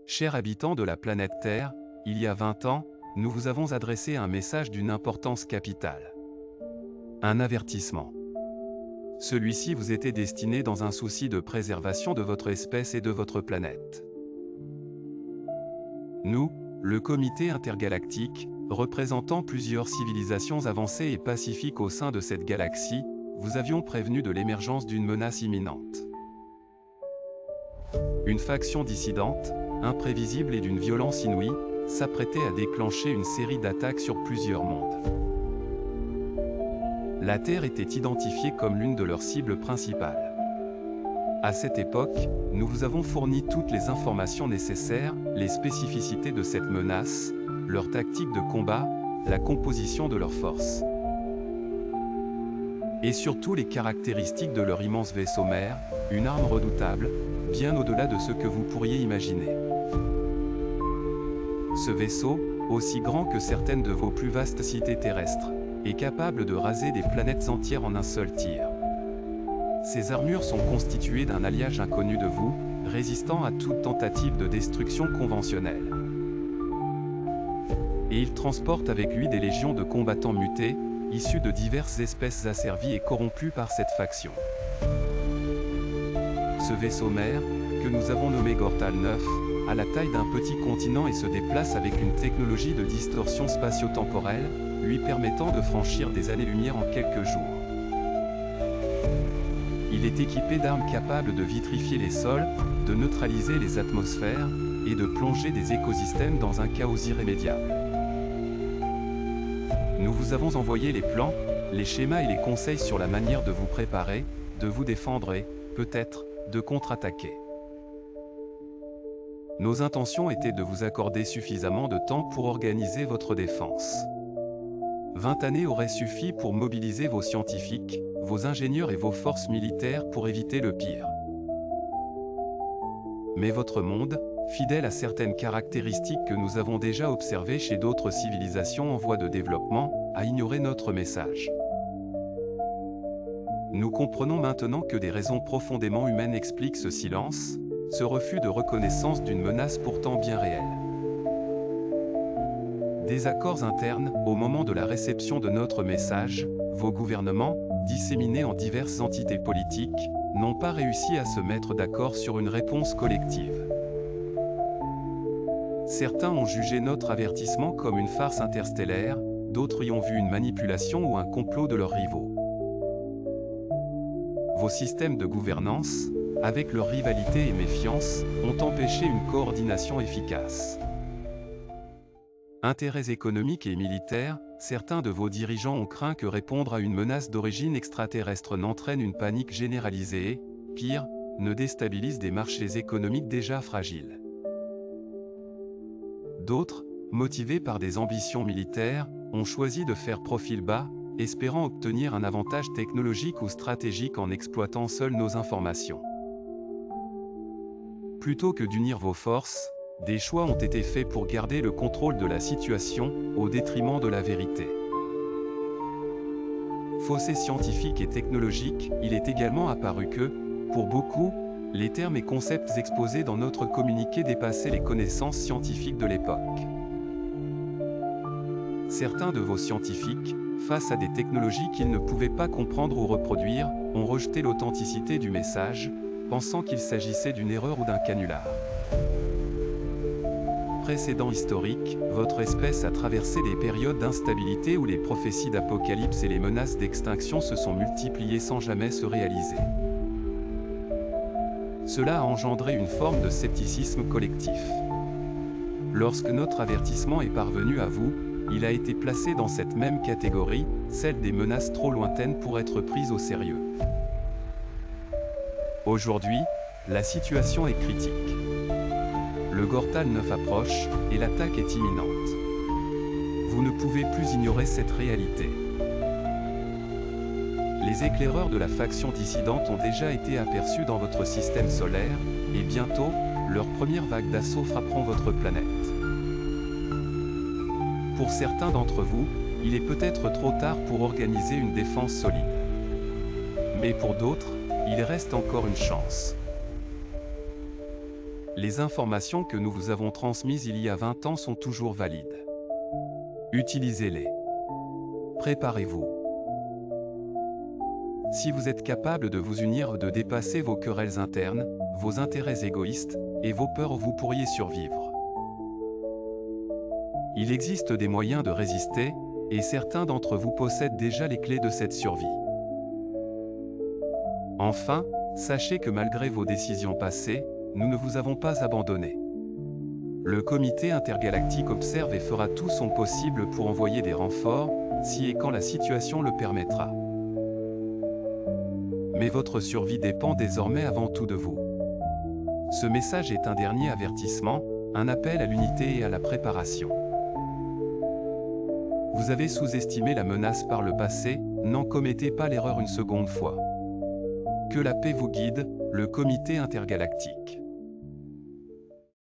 Chers habitants de la planète Terre, il y a 20 ans, nous vous avons adressé un message d'une importance capitale. Un avertissement. Celui-ci vous était destiné dans un souci de préservation de votre espèce et de votre planète. Nous, le Comité intergalactique, représentant plusieurs civilisations avancées et pacifiques au sein de cette galaxie, vous avions prévenu de l'émergence d'une menace imminente. Une faction dissidente, imprévisible et d'une violence inouïe, s'apprêtait à déclencher une série d'attaques sur plusieurs mondes. La Terre était identifiée comme l'une de leurs cibles principales. À cette époque, nous vous avons fourni toutes les informations nécessaires, les spécificités de cette menace, leurs tactiques de combat, la composition de leurs forces. Et surtout les caractéristiques de leur immense vaisseau mère, une arme redoutable, bien au-delà de ce que vous pourriez imaginer. Ce vaisseau, aussi grand que certaines de vos plus vastes cités terrestres, est capable de raser des planètes entières en un seul tir. Ces armures sont constituées d'un alliage inconnu de vous, résistant à toute tentative de destruction conventionnelle. Et il transporte avec lui des légions de combattants mutés, issus de diverses espèces asservies et corrompues par cette faction. Ce vaisseau mère, que nous avons nommé Gortal 9, a la taille d'un petit continent et se déplace avec une technologie de distorsion spatio-temporelle, lui permettant de franchir des années-lumière en quelques jours. Il est équipé d'armes capables de vitrifier les sols, de neutraliser les atmosphères, et de plonger des écosystèmes dans un chaos irrémédiable. Nous vous avons envoyé les plans, les schémas et les conseils sur la manière de vous préparer, de vous défendre et, peut-être, de contre-attaquer. Nos intentions étaient de vous accorder suffisamment de temps pour organiser votre défense. 20 années auraient suffi pour mobiliser vos scientifiques, vos ingénieurs et vos forces militaires pour éviter le pire. Mais votre monde, fidèle à certaines caractéristiques que nous avons déjà observées chez d'autres civilisations en voie de développement, a ignoré notre message. Nous comprenons maintenant que des raisons profondément humaines expliquent ce silence, ce refus de reconnaissance d'une menace pourtant bien réelle. Des accords internes, au moment de la réception de notre message, vos gouvernements, disséminés en diverses entités politiques, n'ont pas réussi à se mettre d'accord sur une réponse collective. Certains ont jugé notre avertissement comme une farce interstellaire, d'autres y ont vu une manipulation ou un complot de leurs rivaux. Vos systèmes de gouvernance, avec leur rivalité et méfiance, ont empêché une coordination efficace. Intérêts économiques et militaires, certains de vos dirigeants ont craint que répondre à une menace d'origine extraterrestre n'entraîne une panique généralisée et, pire, ne déstabilise des marchés économiques déjà fragiles. D'autres, motivés par des ambitions militaires, ont choisi de faire profil bas, espérant obtenir un avantage technologique ou stratégique en exploitant seules nos informations. Plutôt que d'unir vos forces, des choix ont été faits pour garder le contrôle de la situation, au détriment de la vérité. Fossé scientifique et technologique, il est également apparu que, pour beaucoup, les termes et concepts exposés dans notre communiqué dépassaient les connaissances scientifiques de l'époque. Certains de vos scientifiques, face à des technologies qu'ils ne pouvaient pas comprendre ou reproduire, ont rejeté l'authenticité du message, pensant qu'il s'agissait d'une erreur ou d'un canular. Précédent historique, votre espèce a traversé des périodes d'instabilité où les prophéties d'apocalypse et les menaces d'extinction se sont multipliées sans jamais se réaliser. Cela a engendré une forme de scepticisme collectif. Lorsque notre avertissement est parvenu à vous, il a été placé dans cette même catégorie, celle des menaces trop lointaines pour être prises au sérieux. Aujourd'hui, la situation est critique. Le Gortal 9 approche, et l'attaque est imminente. Vous ne pouvez plus ignorer cette réalité. Les éclaireurs de la faction dissidente ont déjà été aperçus dans votre système solaire, et bientôt, leurs premières vagues d'assaut frapperont votre planète. Pour certains d'entre vous, il est peut-être trop tard pour organiser une défense solide. Mais pour d'autres, il reste encore une chance. Les informations que nous vous avons transmises il y a 20 ans sont toujours valides. Utilisez-les. Préparez-vous. Si vous êtes capable de vous unir, de dépasser vos querelles internes, vos intérêts égoïstes, et vos peurs, vous pourriez survivre. Il existe des moyens de résister, et certains d'entre vous possèdent déjà les clés de cette survie. Enfin, sachez que malgré vos décisions passées, nous ne vous avons pas abandonné. Le comité intergalactique observe et fera tout son possible pour envoyer des renforts, si et quand la situation le permettra. Mais votre survie dépend désormais avant tout de vous. Ce message est un dernier avertissement, un appel à l'unité et à la préparation. Vous avez sous-estimé la menace par le passé, n'en commettez pas l'erreur une seconde fois. Que la paix vous guide, le comité intergalactique.